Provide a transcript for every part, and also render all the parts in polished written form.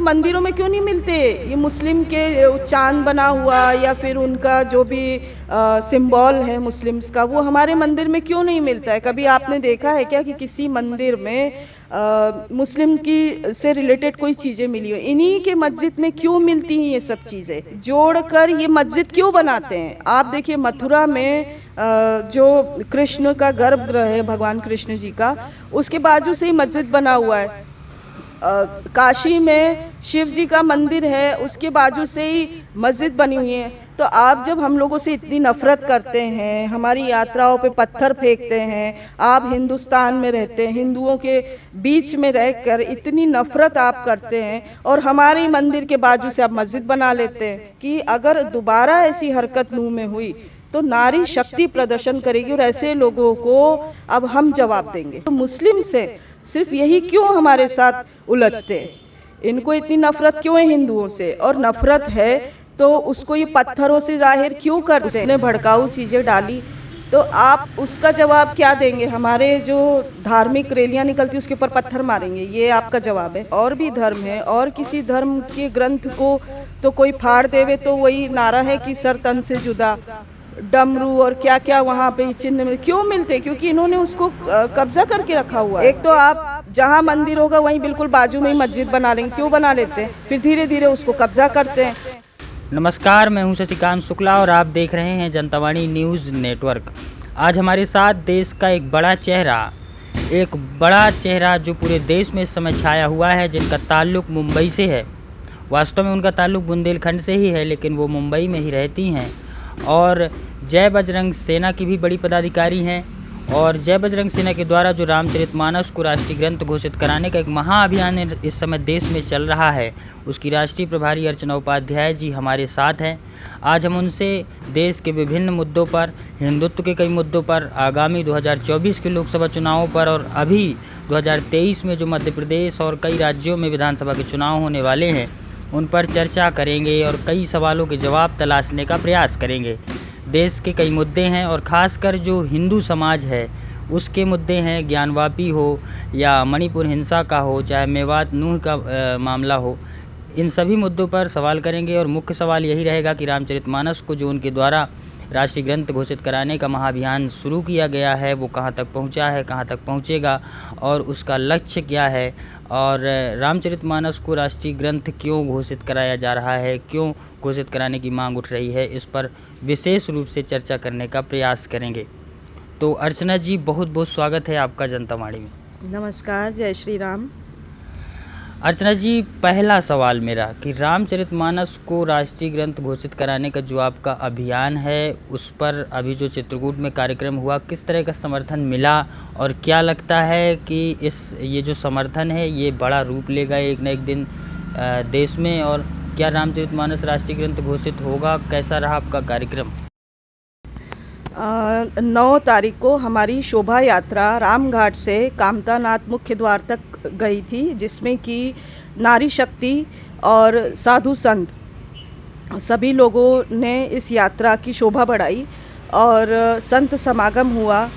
मंदिरों में क्यों नहीं मिलते? ये मुस्लिम के चांद बना हुआ या फिर उनका जो भी सिंबल है मुस्लिम्स का, वो हमारे मंदिर में क्यों नहीं मिलता है? कभी आपने देखा है क्या कि किसी मंदिर में मुस्लिम की से रिलेटेड कोई चीज़ें मिली हो? इन्हीं के मस्जिद में क्यों मिलती हैं ये सब चीज़ें? जोड़कर ये मस्जिद क्यों बनाते हैं? आप देखिए मथुरा में जो कृष्ण का गर्भगृह है भगवान कृष्ण जी का, उसके बाजू से ही मस्जिद बना हुआ है। काशी में शिव जी का मंदिर है, उसके बाजू से ही मस्जिद बनी हुई है। तो आप जब हम लोगों से इतनी नफरत करते हैं, हमारी यात्राओं पे पत्थर फेंकते हैं, आप हिंदुस्तान में रहते हैं, हिंदुओं के बीच में रहकर इतनी नफरत आप करते हैं और हमारे मंदिर के बाजू से आप मस्जिद बना लेते हैं, कि अगर दोबारा ऐसी हरकत मुंह में हुई तो नारी शक्ति प्रदर्शन करेगी और ऐसे लोगों को अब हम जवाब देंगे। तो मुस्लिम से सिर्फ यही क्यों हमारे साथ उलझते हैं? इनको इतनी नफरत क्यों है हिंदुओं से? और नफरत है तो उसको ये पत्थरों से जाहिर क्यों करते हैं? उसने भड़काऊ चीज़ें डाली तो आप उसका जवाब क्या देंगे? हमारे जो धार्मिक रैलियां निकलती उसके ऊपर पत्थर मारेंगे, ये आपका जवाब है? और भी धर्म है, और किसी धर्म के ग्रंथ को तो कोई फाड़ देवे तो वही नारा है कि सर तन से जुदा, डमरू और क्या क्या वहाँ पे चिन्ह में क्यों मिलते? क्योंकि इन्होंने उसको कब्जा करके रखा हुआ है। एक तो आप जहाँ मंदिर होगा वहीं बिल्कुल बाजू में ही मस्जिद बना लेंगे, क्यों बना लेते हैं? फिर धीरे धीरे उसको कब्जा करते हैं। नमस्कार, मैं हूं शशिकांत शुक्ला और आप देख रहे हैं जनतावाणी न्यूज़ नेटवर्क। आज हमारे साथ देश का एक बड़ा चेहरा जो पूरे देश में इस समय छाया हुआ है, जिनका ताल्लुक़ मुंबई से है। वास्तव में उनका ताल्लुक़ बुंदेलखंड से ही है, लेकिन वो मुंबई में ही रहती हैं और जय बजरंग सेना की भी बड़ी पदाधिकारी हैं। और जय बजरंग सेना के द्वारा जो रामचरितमानस को राष्ट्रीय ग्रंथ घोषित कराने का एक महाअभियान इस समय देश में चल रहा है, उसकी राष्ट्रीय प्रभारी अर्चना उपाध्याय जी हमारे साथ हैं। आज हम उनसे देश के विभिन्न मुद्दों पर, हिंदुत्व के कई मुद्दों पर, आगामी 2024 के लोकसभा चुनावों पर और अभी 2023 में जो मध्य प्रदेश और कई राज्यों में विधानसभा के चुनाव होने वाले हैं, उन पर चर्चा करेंगे और कई सवालों के जवाब तलाशने का प्रयास करेंगे। देश के कई मुद्दे हैं और ख़ासकर जो हिंदू समाज है उसके मुद्दे हैं, ज्ञानवापी हो या मणिपुर हिंसा का हो, चाहे मेवात नूह का मामला हो, इन सभी मुद्दों पर सवाल करेंगे। और मुख्य सवाल यही रहेगा कि रामचरितमानस को जो उनके द्वारा राष्ट्रीय ग्रंथ घोषित कराने का महाअभियान शुरू किया गया है वो कहाँ तक पहुँचा है, कहाँ तक पहुँचेगा और उसका लक्ष्य क्या है, और रामचरितमानस को राष्ट्रीय ग्रंथ क्यों घोषित कराया जा रहा है, क्यों घोषित कराने की मांग उठ रही है, इस पर विशेष रूप से चर्चा करने का प्रयास करेंगे। तो अर्चना जी, बहुत बहुत स्वागत है आपका जनतावाणी में। नमस्कार, जय श्री राम। अर्चना जी, पहला सवाल मेरा कि रामचरितमानस को राष्ट्रीय ग्रंथ घोषित कराने का जो आपका अभियान है, उस पर अभी जो चित्रकूट में कार्यक्रम हुआ, किस तरह का समर्थन मिला और क्या लगता है कि ये जो समर्थन है ये बड़ा रूप लेगा एक न एक दिन देश में? और क्या रामचरितमानस राष्ट्रीय ग्रंथ घोषित होगा? कैसा रहा आपका कार्यक्रम? 9 तारीख को हमारी शोभा यात्रा रामघाट से कामता नाथ मुख्य द्वार तक गई थी, जिसमें कि नारी शक्ति और साधु संत सभी लोगों ने इस यात्रा की शोभा बढ़ाई और संत समागम हुआ।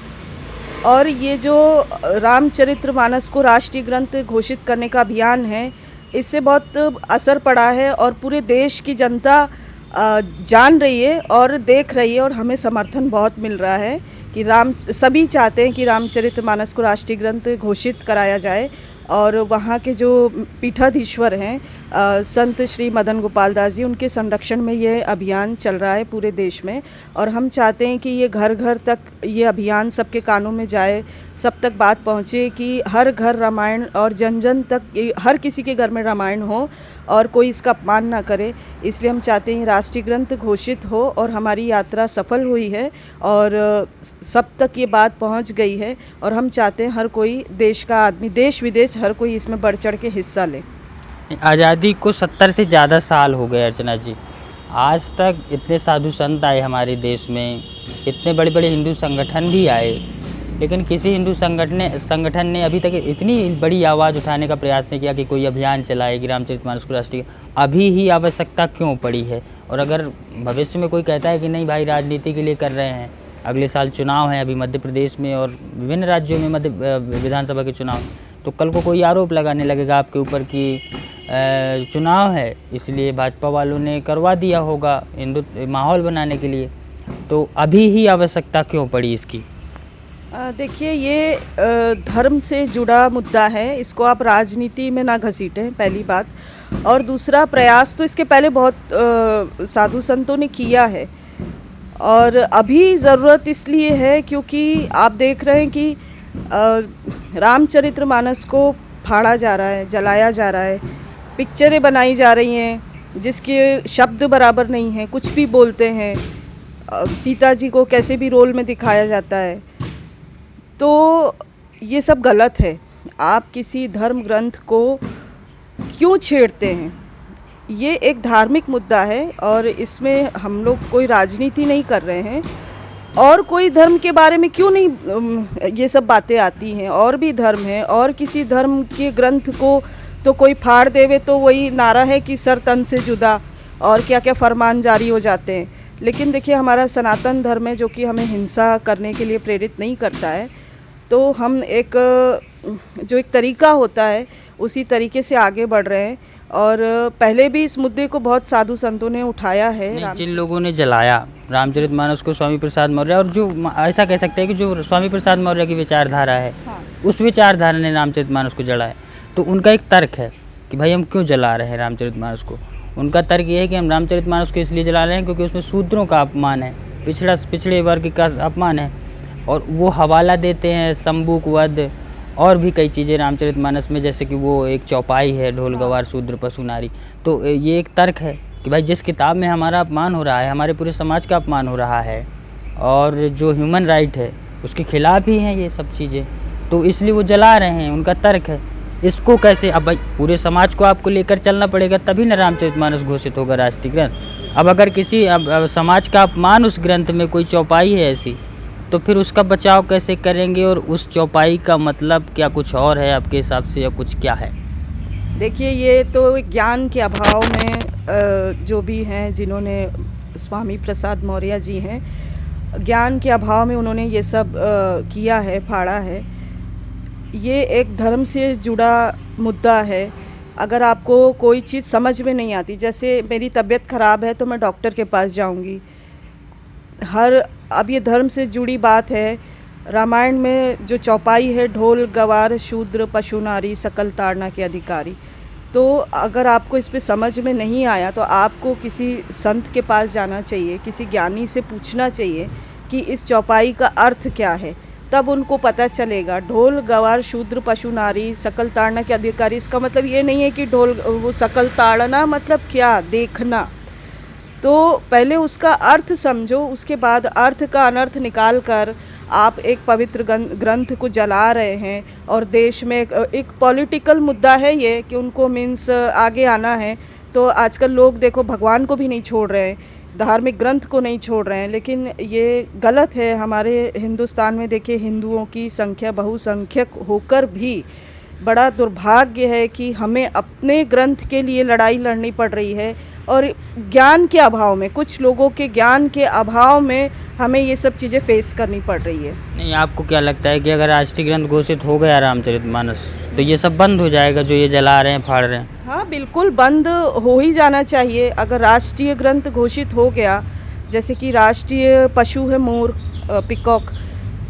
और ये जो रामचरितमानस को राष्ट्रीय ग्रंथ घोषित करने का अभियान है, इससे बहुत असर पड़ा है और पूरे देश की जनता जान रही है और देख रही है और हमें समर्थन बहुत मिल रहा है कि सभी चाहते हैं कि रामचरितमानस को राष्ट्रीय ग्रंथ घोषित कराया जाए। और वहाँ के जो पीठाधीश्वर हैं संत श्री मदन गोपाल दास जी, उनके संरक्षण में ये अभियान चल रहा है पूरे देश में। और हम चाहते हैं कि ये घर घर तक ये अभियान सबके कानों में जाए, सब तक बात पहुँचे कि हर घर रामायण और जन जन तक, हर किसी के घर में रामायण हो और कोई इसका अपमान ना करे। इसलिए हम चाहते हैं राष्ट्रीय ग्रंथ घोषित हो और हमारी यात्रा सफल हुई है और सब तक ये बात पहुंच गई है। और हम चाहते हैं हर कोई देश का आदमी, देश विदेश हर कोई इसमें बढ़ चढ़ के हिस्सा ले। आज़ादी को 70 से ज़्यादा साल हो गए अर्चना जी। आज तक इतने साधु संत आए हमारे देश में, इतने बड़े बड़े हिंदू संगठन भी आए, लेकिन किसी हिंदू संगठन ने अभी तक इतनी बड़ी आवाज़ उठाने का प्रयास नहीं किया कि कोई अभियान चलाए कि रामचरितमानस को राष्ट्रीय। अभी ही आवश्यकता क्यों पड़ी है? और अगर भविष्य में कोई कहता है कि नहीं भाई राजनीति के लिए कर रहे हैं, अगले साल चुनाव है अभी मध्य प्रदेश में और विभिन्न राज्यों में विधानसभा के चुनाव, तो कल को कोई आरोप लगाने लगेगा आपके ऊपर कि चुनाव है इसलिए भाजपा वालों ने करवा दिया होगा हिंदुत्व माहौल बनाने के लिए। तो अभी ही आवश्यकता क्यों पड़ी इसकी? देखिए, ये धर्म से जुड़ा मुद्दा है, इसको आप राजनीति में ना घसीटें, पहली बात। और दूसरा, प्रयास तो इसके पहले बहुत साधु संतों ने किया है, और अभी ज़रूरत इसलिए है क्योंकि आप देख रहे हैं कि रामचरितमानस को फाड़ा जा रहा है, जलाया जा रहा है, पिक्चरें बनाई जा रही हैं जिसके शब्द बराबर नहीं हैं, कुछ भी बोलते हैं, सीता जी को कैसे भी रोल में दिखाया जाता है। तो ये सब गलत है। आप किसी धर्म ग्रंथ को क्यों छेड़ते हैं? ये एक धार्मिक मुद्दा है और इसमें हम लोग कोई राजनीति नहीं कर रहे हैं। और कोई धर्म के बारे में क्यों नहीं ये सब बातें आती हैं? और भी धर्म हैं, और किसी धर्म के ग्रंथ को तो कोई फाड़ देवे तो वही नारा है कि सर तन से जुदा, और क्या क्या फरमान जारी हो जाते हैं। लेकिन देखिए, हमारा सनातन धर्म है जो कि हमें हिंसा करने के लिए प्रेरित नहीं करता है। तो हम जो एक तरीका होता है उसी तरीके से आगे बढ़ रहे हैं। और पहले भी इस मुद्दे को बहुत साधु संतों ने उठाया है। जिन लोगों ने जलाया रामचरितमानस को, स्वामी प्रसाद मौर्य, और जो ऐसा कह सकते हैं कि जो स्वामी प्रसाद मौर्य की विचारधारा है, हाँ। उस विचारधारा ने रामचरितमानस को जलाया। तो उनका एक तर्क है कि भाई हम क्यों जला रहे हैं रामचरितमानस को। उनका तर्क ये है कि हम रामचरितमानस को इसलिए जला रहे हैं क्योंकि उसमें शूद्रों का अपमान है, पिछड़े वर्ग का अपमान है, और वो हवाला देते हैं शंबुक वध और भी कई चीज़ें रामचरितमानस में, जैसे कि वो एक चौपाई है, ढोल गवार शूद्र पशु नारी। तो ये एक तर्क है कि भाई जिस किताब में हमारा अपमान हो रहा है, हमारे पूरे समाज का अपमान हो रहा है, और जो ह्यूमन राइट है उसके खिलाफ ही हैं ये सब चीज़ें, तो इसलिए वो जला रहे हैं। उनका तर्क है। इसको कैसे, अब भाई पूरे समाज को आपको लेकर चलना पड़ेगा तभी ना रामचरितमानस घोषित होगा राष्ट्रीय ग्रंथ। अब अगर किसी अब समाज का अपमान उस ग्रंथ में, कोई चौपाई है ऐसी, तो फिर उसका बचाव कैसे करेंगे? और उस चौपाई का मतलब क्या कुछ और है आपके हिसाब से, या कुछ क्या है? देखिए, ये तो ज्ञान के अभाव में जो भी हैं, जिन्होंने स्वामी प्रसाद मौर्य जी हैं, ज्ञान के अभाव में उन्होंने ये सब किया है, फाड़ा है। ये एक धर्म से जुड़ा मुद्दा है। अगर आपको कोई चीज़ समझ में नहीं आती, जैसे मेरी तबीयत ख़राब है तो मैं डॉक्टर के पास जाऊंगी। अब ये धर्म से जुड़ी बात है। रामायण में जो चौपाई है, ढोल गवार शूद्र पशु नारी सकल ताड़ना के अधिकारी, तो अगर आपको इस पे समझ में नहीं आया तो आपको किसी संत के पास जाना चाहिए, किसी ज्ञानी से पूछना चाहिए कि इस चौपाई का अर्थ क्या है, तब उनको पता चलेगा। ढोल गवार शूद्र पशु नारी सकल ताड़ना के अधिकारी, इसका मतलब ये नहीं है कि वो सकल ताड़ना मतलब क्या, देखना। तो पहले उसका अर्थ समझो, उसके बाद अर्थ का अनर्थ निकाल कर आप एक पवित्र ग्रंथ को जला रहे हैं। और देश में एक पॉलिटिकल मुद्दा है ये कि उनको मीन्स आगे आना है। तो आजकल लोग देखो भगवान को भी नहीं छोड़ रहे हैं, धार्मिक ग्रंथ को नहीं छोड़ रहे हैं, लेकिन ये गलत है। हमारे हिंदुस्तान में देखिए, हिंदुओं की संख्या बहुसंख्यक होकर भी बड़ा दुर्भाग्य है कि हमें अपने ग्रंथ के लिए लड़ाई लड़नी पड़ रही है। और ज्ञान के अभाव में, कुछ लोगों के ज्ञान के अभाव में हमें ये सब चीज़ें फेस करनी पड़ रही है। नहीं, आपको क्या लगता है कि अगर राष्ट्रीय ग्रंथ घोषित हो गया रामचरितमानस, तो ये सब बंद हो जाएगा जो ये जला रहे हैं, फाड़ रहे हैं? हाँ, बिल्कुल बंद हो ही जाना चाहिए। अगर राष्ट्रीय ग्रंथ घोषित हो गया, जैसे कि राष्ट्रीय पशु है मोर, पिकॉक,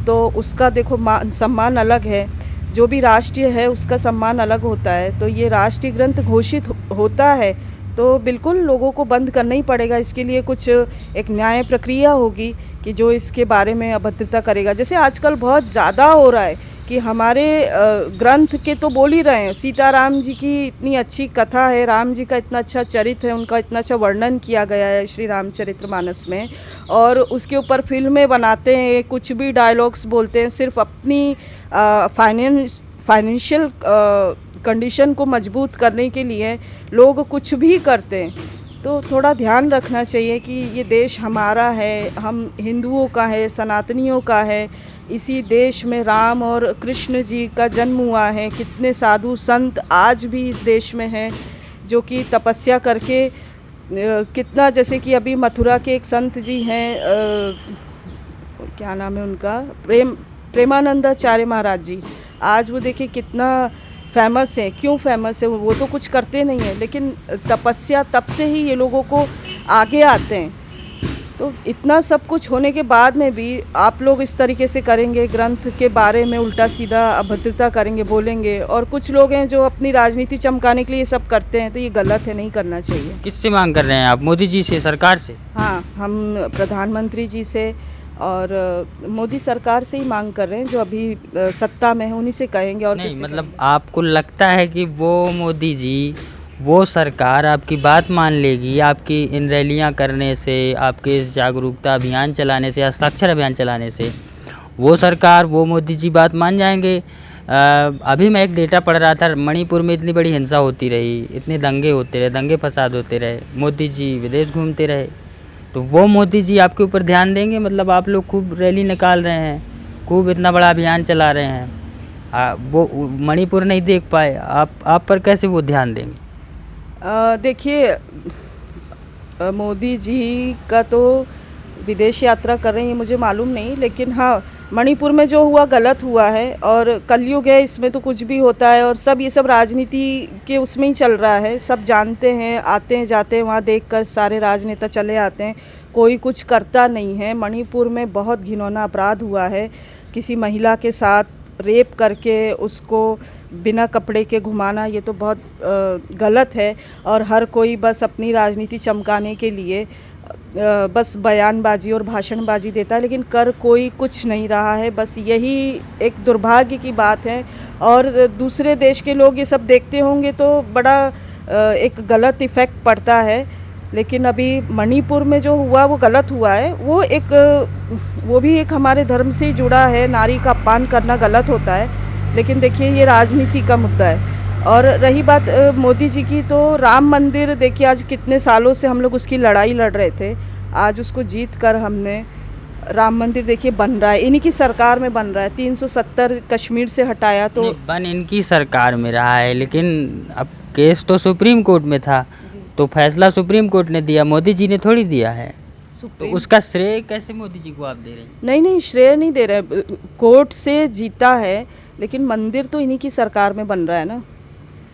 तो उसका देखो सम्मान अलग है। जो भी राष्ट्रीय है उसका सम्मान अलग होता है। तो ये राष्ट्रीय ग्रंथ घोषित होता है तो बिल्कुल लोगों को बंद करना ही पड़ेगा। इसके लिए कुछ एक न्याय प्रक्रिया होगी कि जो इसके बारे में अभद्रता करेगा। जैसे आजकल बहुत ज़्यादा हो रहा है कि हमारे ग्रंथ के तो बोल ही रहे हैं, सीताराम जी की इतनी अच्छी कथा है, राम जी का इतना अच्छा चरित्र है, उनका इतना अच्छा वर्णन किया गया है श्री रामचरितमानस में, और उसके ऊपर फिल्में बनाते हैं, कुछ भी डायलॉग्स बोलते हैं, सिर्फ अपनी फाइनेंशियल कंडीशन को मजबूत करने के लिए लोग कुछ भी करते हैं। तो थोड़ा ध्यान रखना चाहिए कि ये देश हमारा है, हम हिंदुओं का है, सनातनियों का है। इसी देश में राम और कृष्ण जी का जन्म हुआ है। कितने साधु संत आज भी इस देश में हैं जो कि तपस्या करके कितना, जैसे कि अभी मथुरा के एक संत जी हैं, क्या नाम है उनका, प्रेमानंदाचार्य महाराज जी। आज वो देखिए कितना फेमस हैं। क्यों फेमस है? वो तो कुछ करते नहीं हैं, लेकिन तपस्या तप से ही ये लोगों को आगे आते हैं। तो इतना सब कुछ होने के बाद में भी आप लोग इस तरीके से करेंगे, ग्रंथ के बारे में उल्टा सीधा अभद्रता करेंगे, बोलेंगे। और कुछ लोग हैं जो अपनी राजनीति चमकाने के लिए ये सब करते हैं, तो ये गलत है, नहीं करना चाहिए। किससे मांग कर रहे हैं आप? मोदी जी से, सरकार से? हाँ, हम प्रधानमंत्री जी से और मोदी सरकार से ही मांग कर रहे हैं, जो अभी सत्ता में है उन्हीं से कहेंगे। और नहीं, किससे मतलब कहेंगे? आपको लगता है कि वो मोदी जी, वो सरकार आपकी बात मान लेगी आपकी इन रैलियां करने से, आपके इस जागरूकता अभियान चलाने से, हस्ताक्षर अभियान चलाने से, वो सरकार, वो मोदी जी बात मान जाएंगे? अभी मैं एक डेटा पढ़ रहा था, मणिपुर में इतनी बड़ी हिंसा होती रही, इतने दंगे होते रहे, दंगे फसाद होते रहे, मोदी जी विदेश घूमते रहे, तो वो मोदी जी आपके ऊपर ध्यान देंगे? मतलब आप लोग खूब रैली निकाल रहे हैं, खूब इतना बड़ा अभियान चला रहे हैं, वो मणिपुर नहीं देख पाए, आप पर कैसे वो ध्यान देंगे? देखिए, मोदी जी का तो विदेश यात्रा कर रहे हैं, ये मुझे मालूम नहीं, लेकिन हाँ, मणिपुर में जो हुआ गलत हुआ है। और कलयुग है, इसमें तो कुछ भी होता है, और सब ये सब राजनीति के उसमें ही चल रहा है। सब जानते हैं, आते हैं जाते हैं, वहाँ देखकर सारे राजनेता चले आते हैं, कोई कुछ करता नहीं है। मणिपुर में बहुत घिनौना अपराध हुआ है, किसी महिला के साथ रेप करके उसको बिना कपड़े के घुमाना, ये तो बहुत गलत है। और हर कोई बस अपनी राजनीति चमकाने के लिए बस बयानबाजी और भाषणबाजी देता है, लेकिन कर कोई कुछ नहीं रहा है। बस यही एक दुर्भाग्य की बात है। और दूसरे देश के लोग ये सब देखते होंगे तो बड़ा एक गलत इफ़ेक्ट पड़ता है। लेकिन अभी मणिपुर में जो हुआ वो गलत हुआ है। वो भी एक हमारे धर्म से जुड़ा है। नारी का अपमान करना गलत होता है, लेकिन देखिए ये राजनीति का मुद्दा है। और रही बात मोदी जी की, तो राम मंदिर देखिए, आज कितने सालों से हम लोग उसकी लड़ाई लड़ रहे थे, आज उसको जीत कर हमने राम मंदिर देखिए बन रहा है, इन्हीं की सरकार में बन रहा है। 370 कश्मीर से हटाया तो बन इनकी सरकार में रहा है, लेकिन अब केस तो सुप्रीम कोर्ट में था, तो फैसला सुप्रीम कोर्ट ने दिया, मोदी जी ने थोड़ी दिया है। तो उसका श्रेय कैसे मोदी जी को आप दे रहे हैं? नहीं, श्रेय नहीं दे रहे। कोर्ट से जीता है, लेकिन मंदिर तो इन्हीं की सरकार में बन रहा है ना।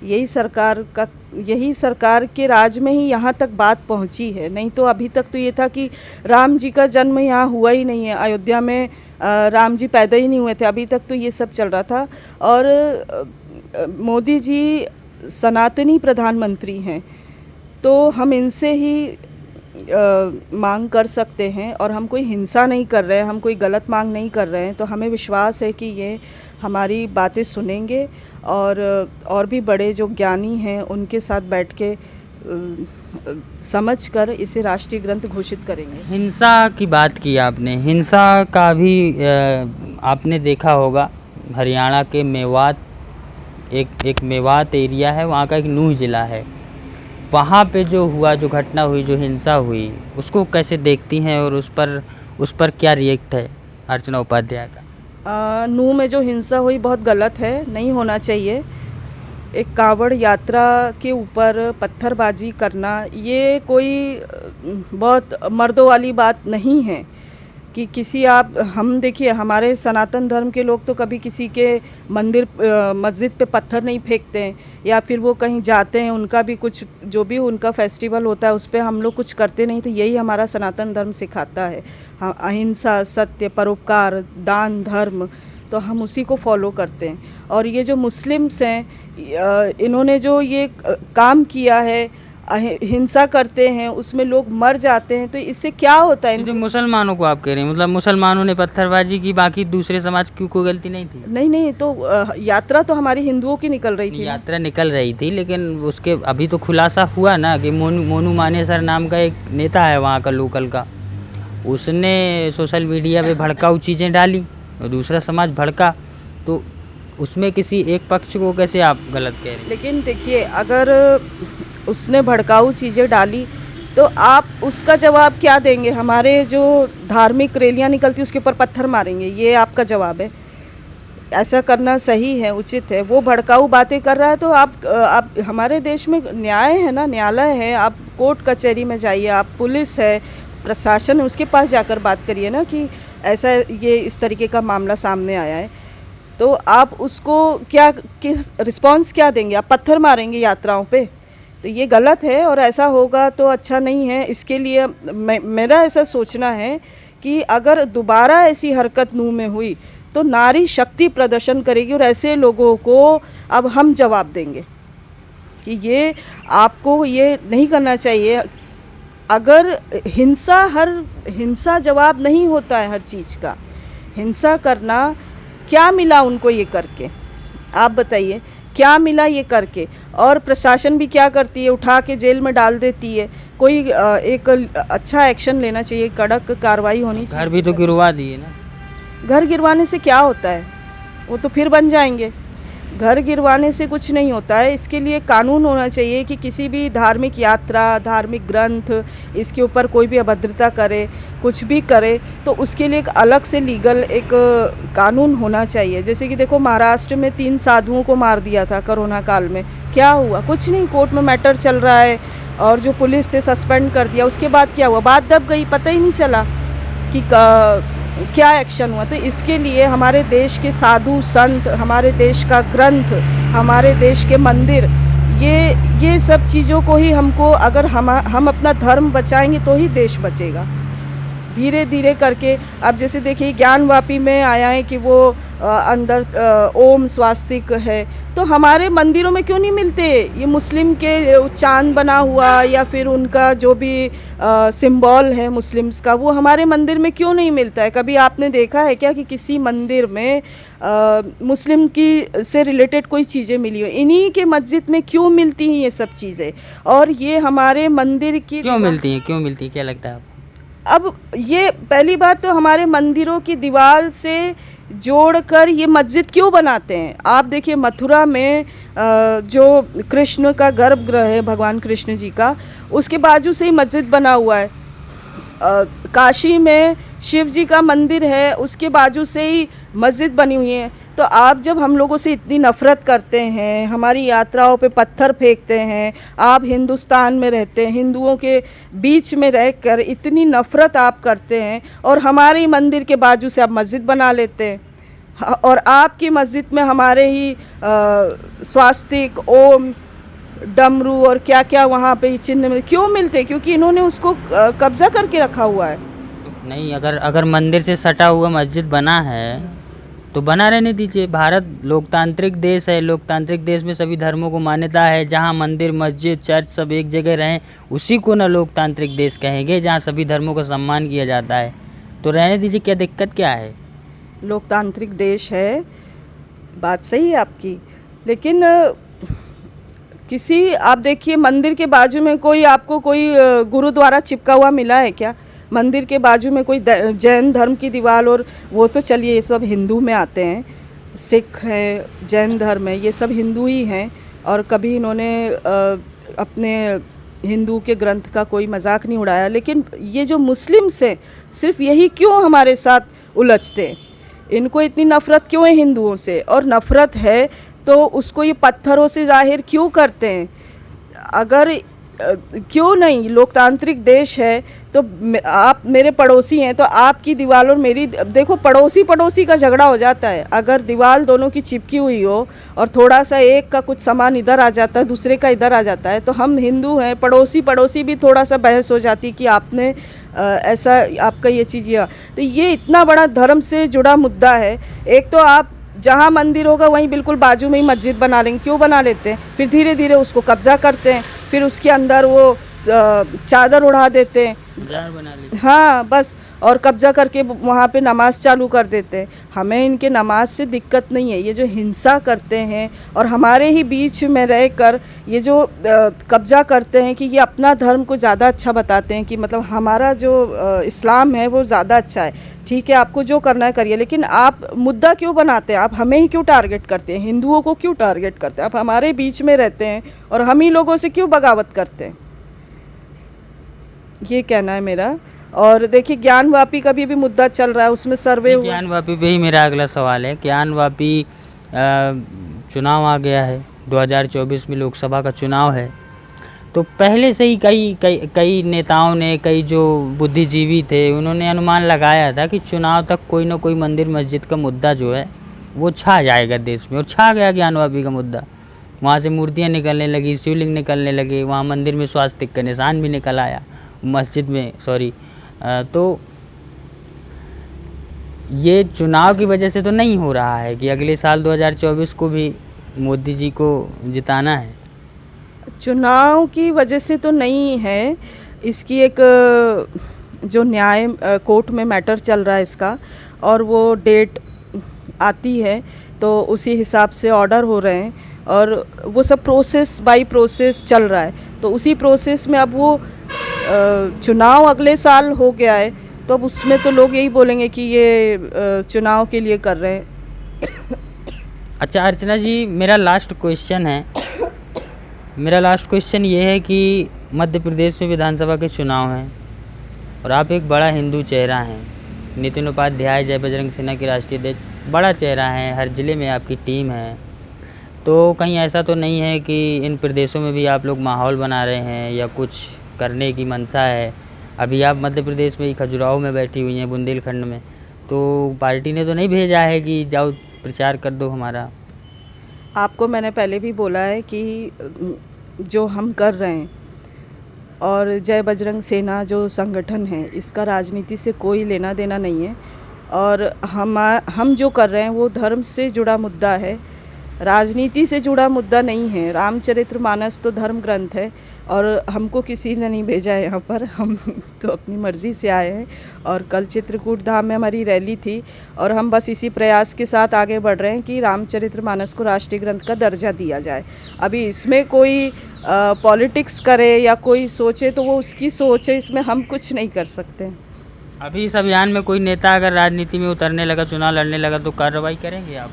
यही सरकार के राज में ही यहाँ तक बात पहुँची है। नहीं तो अभी तक तो ये था कि राम जी का जन्म यहाँ हुआ ही नहीं है, अयोध्या में राम जी पैदा ही नहीं हुए थे, अभी तक तो ये सब चल रहा था। और मोदी जी सनातनी प्रधानमंत्री हैं, तो हम इनसे ही मांग कर सकते हैं। और हम कोई हिंसा नहीं कर रहे हैं, हम कोई गलत मांग नहीं कर रहे हैं। तो हमें विश्वास है कि ये हमारी बातें सुनेंगे और भी बड़े जो ज्ञानी हैं उनके साथ बैठ के समझकर इसे राष्ट्रीय ग्रंथ घोषित करेंगे। हिंसा की बात की आपने, हिंसा का भी आपने देखा होगा, हरियाणा के मेवात, एक मेवात एरिया है, वहाँ का एक नूंह ज़िला है, वहाँ पे जो हुआ, जो घटना हुई, जो हिंसा हुई, उसको कैसे देखती हैं और उस पर क्या रिएक्ट है अर्चना उपाध्याय का? नूंह में जो हिंसा हुई बहुत गलत है, नहीं होना चाहिए। एक कांवड़ यात्रा के ऊपर पत्थरबाजी करना, ये कोई बहुत मर्दों वाली बात नहीं है कि किसी हम देखिए, हमारे सनातन धर्म के लोग तो कभी किसी के मंदिर मस्जिद पे पत्थर नहीं फेंकते हैं, या फिर वो कहीं जाते हैं, उनका भी कुछ जो भी उनका फेस्टिवल होता है उस पर हम लोग कुछ करते नहीं। तो यही हमारा सनातन धर्म सिखाता है, हाँ, अहिंसा, सत्य, परोपकार, दान, धर्म, तो हम उसी को फॉलो करते हैं। और ये जो मुस्लिम्स हैं, इन्होंने जो ये काम किया है, हिंसा करते हैं, उसमें लोग मर जाते हैं, तो इससे क्या होता है? तो मुसलमानों को आप कह रहे हैं, मतलब मुसलमानों ने पत्थरबाजी की, बाकी दूसरे समाज की कोई गलती नहीं थी? नहीं, तो यात्रा तो हमारी हिंदुओं की निकल रही थी। यात्रा निकल रही थी, लेकिन उसके अभी तो खुलासा हुआ ना कि मोनू मानेसर नाम का एक नेता है वहाँ का, लोकल का, उसने सोशल मीडिया पे भड़काऊ चीज़ें डाली और दूसरा समाज भड़का, तो उसमें किसी एक पक्ष को कैसे आप गलत कह रहे हैं? लेकिन देखिए, अगर उसने भड़काऊ चीज़ें डाली तो आप उसका जवाब क्या देंगे? हमारे जो धार्मिक रैलियाँ निकलती उसके ऊपर पत्थर मारेंगे, ये आपका जवाब है? ऐसा करना सही है, उचित है? वो भड़काऊ बातें कर रहा है तो आप हमारे देश में न्याय है ना, न्यायालय है, आप कोर्ट कचहरी में जाइए, आप पुलिस है, प्रशासन है, उसके पास जाकर बात करिए ना कि ऐसा ये इस तरीके का मामला सामने आया है। तो आप उसको क्या रिस्पॉन्स क्या देंगे? आप पत्थर मारेंगे यात्राओं पे? तो ये गलत है और ऐसा होगा तो अच्छा नहीं है। इसके लिए मेरा ऐसा सोचना है कि अगर दोबारा ऐसी हरकत नूह में हुई तो नारी शक्ति प्रदर्शन करेगी और ऐसे लोगों को अब हम जवाब देंगे कि ये आपको ये नहीं करना चाहिए। अगर हिंसा जवाब नहीं होता है हर चीज़ का। हिंसा करना, क्या मिला उनको ये करके? आप बताइए क्या मिला ये करके? और प्रशासन भी क्या करती है? उठा के जेल में डाल देती है। कोई एक अच्छा एक्शन लेना चाहिए, कड़क कार्रवाई होनी चाहिए। घर भी तो गिरवा दिए ना। घर गिरवाने से क्या होता है? वो तो फिर बन जाएंगे। घर गिरवाने से कुछ नहीं होता है। इसके लिए कानून होना चाहिए कि किसी भी धार्मिक यात्रा, धार्मिक ग्रंथ, इसके ऊपर कोई भी अभद्रता करे, कुछ भी करे, तो उसके लिए एक अलग से लीगल एक कानून होना चाहिए। जैसे कि देखो महाराष्ट्र में 3 साधुओं को मार दिया था कोरोना काल में। क्या हुआ? कुछ नहीं, कोर्ट में मैटर चल रहा है और जो पुलिस थे सस्पेंड कर दिया। उसके बाद क्या हुआ? बात दब गई, पता ही नहीं चला कि क्या एक्शन हुआ। तो इसके लिए हमारे देश के साधु संत, हमारे देश का ग्रंथ, हमारे देश के मंदिर, ये सब चीज़ों को ही हमको, अगर हम अपना धर्म बचाएंगे तो ही देश बचेगा। धीरे धीरे करके अब जैसे देखिए ज्ञानवापी में आया है कि वो अंदर ओम स्वास्तिक है, तो हमारे मंदिरों में क्यों नहीं मिलते? ये मुस्लिम के चांद बना हुआ या फिर उनका जो भी सिंबल है मुस्लिम्स का, वो हमारे मंदिर में क्यों नहीं मिलता है? कभी आपने देखा है क्या कि किसी मंदिर में मुस्लिम की से रिलेटेड कोई चीज़ें मिली हो? इन्हीं के मस्जिद में क्यों मिलती हैं ये सब चीज़ें? और ये हमारे मंदिर की क्यों मिलती है क्या लगता है आपको? अब ये पहली बात तो हमारे मंदिरों की दीवार से जोड़कर ये मस्जिद क्यों बनाते हैं? आप देखिए मथुरा में जो कृष्ण का गर्भगृह है, भगवान कृष्ण जी का, उसके बाजू से ही मस्जिद बना हुआ है। काशी में शिव जी का मंदिर है, उसके बाजू से ही मस्जिद बनी हुई है। तो आप जब हम लोगों से इतनी नफ़रत करते हैं, हमारी यात्राओं पे पत्थर फेंकते हैं, आप हिंदुस्तान में रहते हैं, हिंदुओं के बीच में रहकर इतनी नफ़रत आप करते हैं और हमारे ही मंदिर के बाजू से आप मस्जिद बना लेते हैं और आपकी मस्जिद में हमारे ही स्वास्तिक, ओम, डमरू और क्या क्या वहाँ पे चिन्ह क्यों मिलते? क्योंकि इन्होंने उसको कब्ज़ा करके रखा हुआ है। नहीं, अगर मंदिर से सटा हुआ मस्जिद बना है तो बना रहने दीजिए। भारत लोकतांत्रिक देश है। लोकतांत्रिक देश में सभी धर्मों को मान्यता है। जहाँ मंदिर, मस्जिद, चर्च सब एक जगह रहें, उसी को ना लोकतांत्रिक देश कहेंगे, जहाँ सभी धर्मों का सम्मान किया जाता है। तो रहने दीजिए, क्या दिक्कत क्या है? लोकतांत्रिक देश है, बात सही है आपकी, लेकिन किसी, आप देखिए मंदिर के बाजू में कोई आपको कोई गुरुद्वारा चिपका हुआ मिला है क्या? मंदिर के बाजू में कोई जैन धर्म की दीवार, और वो तो चलिए ये सब हिंदू में आते हैं, सिख हैं, जैन धर्म है, ये सब हिंदू ही हैं और कभी इन्होंने अपने हिंदू के ग्रंथ का कोई मजाक नहीं उड़ाया। लेकिन ये जो मुस्लिम्स हैं, सिर्फ यही क्यों हमारे साथ उलझते हैं? इनको इतनी नफ़रत क्यों है हिंदुओं से? और नफ़रत है तो उसको ये पत्थरों से जाहिर क्यों करते हैं? अगर क्यों नहीं, लोकतांत्रिक देश है तो आप मेरे पड़ोसी हैं, तो आपकी दीवार और मेरी, देखो पड़ोसी का झगड़ा हो जाता है। अगर दीवार दोनों की चिपकी हुई हो और थोड़ा सा एक का कुछ सामान इधर आ जाता है, दूसरे का इधर आ जाता है, तो हम हिंदू हैं, पड़ोसी भी थोड़ा सा बहस हो जाती है कि आपने ऐसा, आपका ये चीज़ यह। तो ये इतना बड़ा धर्म से जुड़ा मुद्दा है। एक तो आप जहाँ मंदिर होगा वहीं बिल्कुल बाजू में ही मस्जिद बना लेंगे। क्यों बना लेते हैं? फिर धीरे धीरे उसको कब्जा करते हैं, फिर उसके अंदर वो चादर उड़ा देते हैं, बना लेते। हाँ बस, और कब्जा करके वहाँ पे नमाज चालू कर देते हैं। हमें इनके नमाज से दिक्कत नहीं है, ये जो हिंसा करते हैं और हमारे ही बीच में रहकर ये जो कब्जा करते हैं कि ये अपना धर्म को ज़्यादा अच्छा बताते हैं कि मतलब हमारा जो इस्लाम है वो ज़्यादा अच्छा है। ठीक है, आपको जो करना है करिए, लेकिन आप मुद्दा क्यों बनाते हैं? आप हमें ही क्यों टारगेट करते हैं? हिंदुओं को क्यों टारगेट करते हैं? आप हमारे बीच में रहते हैं और हम ही लोगों से क्यों बगावत करते हैं? ये कहना है मेरा। और देखिए ज्ञानवापी का भी मुद्दा चल रहा है, उसमें सर्वे हुआ। ज्ञानवापी पे ही मेरा अगला सवाल है। ज्ञानवापी चुनाव आ गया है, 2024 में लोकसभा का चुनाव है, तो पहले से ही कई नेताओं ने, कई जो बुद्धिजीवी थे, उन्होंने अनुमान लगाया था कि चुनाव तक कोई ना कोई मंदिर मस्जिद का मुद्दा जो है वो छा जाएगा देश में, और छा गया ज्ञानवापी का मुद्दा। वहाँ से मूर्तियाँ निकलने लगी, शिवलिंग निकलने लगे, वहाँ मंदिर में स्वास्तिक का निशान भी निकल आया, मस्जिद में सॉरी। तो ये चुनाव की वजह से तो नहीं हो रहा है कि अगले साल 2024 को भी मोदी जी को जिताना है? चुनाव की वजह से तो नहीं है, इसकी एक जो न्याय कोर्ट में मैटर चल रहा है इसका, और वो डेट आती है तो उसी हिसाब से ऑर्डर हो रहे हैं, और वो सब प्रोसेस बाय प्रोसेस चल रहा है। तो उसी प्रोसेस में अब वो चुनाव अगले साल हो गया है, तो अब उसमें तो लोग यही बोलेंगे कि ये चुनाव के लिए कर रहे हैं। अच्छा अर्चना जी, मेरा लास्ट क्वेश्चन ये है कि मध्य प्रदेश में विधानसभा के चुनाव हैं और आप एक बड़ा हिंदू चेहरा हैं। नितिन उपाध्याय जय बजरंग सेना के राष्ट्रीय अध्यक्ष बड़ा चेहरा हैं, हर ज़िले में आपकी टीम है। तो कहीं ऐसा तो नहीं है कि इन प्रदेशों में भी आप लोग माहौल बना रहे हैं या कुछ करने की मंशा है? अभी आप मध्य प्रदेश में ही खजुराहो में बैठी हुई हैं, बुंदेलखंड में, तो पार्टी ने तो नहीं भेजा है कि जाओ प्रचार कर दो हमारा? आपको मैंने पहले भी बोला है कि जो हम कर रहे हैं, और जय बजरंग सेना जो संगठन है, इसका राजनीति से कोई लेना देना नहीं है, और हम जो कर रहे हैं वो धर्म से जुड़ा मुद्दा है, राजनीति से जुड़ा मुद्दा नहीं है। रामचरितमानस तो धर्म ग्रंथ है, और हमको किसी ने नहीं भेजा है यहाँ पर, हम तो अपनी मर्ज़ी से आए हैं। और कल चित्रकूट धाम में हमारी रैली थी, और हम बस इसी प्रयास के साथ आगे बढ़ रहे हैं कि रामचरितमानस को राष्ट्रीय ग्रंथ का दर्जा दिया जाए। अभी इसमें कोई पॉलिटिक्स करे या कोई सोचे तो वो उसकी सोच है, इसमें हम कुछ नहीं कर सकते। अभी इस अभियान में कोई नेता अगर राजनीति में उतरने लगा, चुनाव लड़ने लगा, तो कार्रवाई करेंगे आप?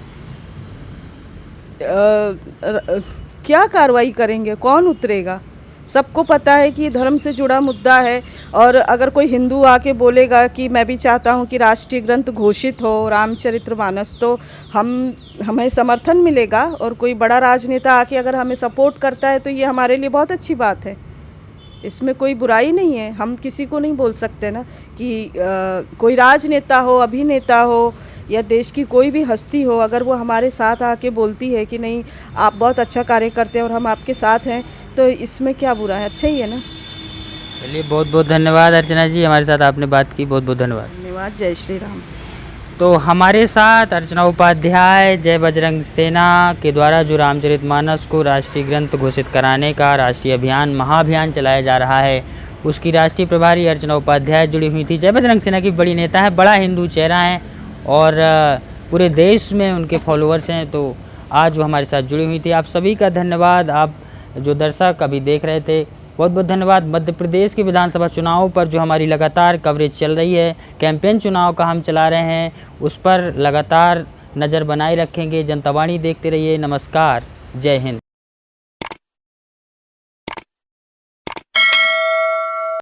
क्या कार्रवाई करेंगे? कौन उतरेगा? सबको पता है कि धर्म से जुड़ा मुद्दा है, और अगर कोई हिंदू आके बोलेगा कि मैं भी चाहता हूँ कि राष्ट्रीय ग्रंथ घोषित हो रामचरितमानस, तो हमें समर्थन मिलेगा। और कोई बड़ा राजनेता आके अगर हमें सपोर्ट करता है तो ये हमारे लिए बहुत अच्छी बात है, इसमें कोई बुराई नहीं है। हम किसी को नहीं बोल सकते ना कि कोई राजनेता हो, अभिनेता हो, या देश की कोई भी हस्ती हो, अगर वो हमारे साथ आके बोलती है कि नहीं आप बहुत अच्छा कार्य करते हैं और हम आपके साथ हैं, तो इसमें क्या बुरा है? अच्छा ही है ना। चलिए, बहुत बहुत धन्यवाद अर्चना जी, हमारे साथ आपने बात की, बहुत बहुत धन्यवाद। धन्यवाद। जय श्री राम। तो हमारे साथ अर्चना उपाध्याय जय बजरंग सेना के द्वारा जो रामचरितमानस को राष्ट्रीय ग्रंथ घोषित कराने का राष्ट्रीय अभियान महाअभियान चलाया जा रहा है, उसकी राष्ट्रीय प्रभारी अर्चना उपाध्याय जुड़ी हुई थी। जय बजरंग सेना की बड़ी नेता है, बड़ा हिंदू चेहरा है, और पूरे देश में उनके फॉलोअर्स हैं। तो आज वो हमारे साथ जुड़ी हुई थी। आप सभी का धन्यवाद, आप जो दर्शक अभी देख रहे थे, बहुत बहुत धन्यवाद। मध्य प्रदेश के विधानसभा चुनाव पर जो हमारी लगातार कवरेज चल रही है, कैंपेन चुनाव का हम चला रहे हैं, उस पर लगातार नज़र बनाए रखेंगे। जनता वाणी देखते रहिए। नमस्कार, जय हिंद।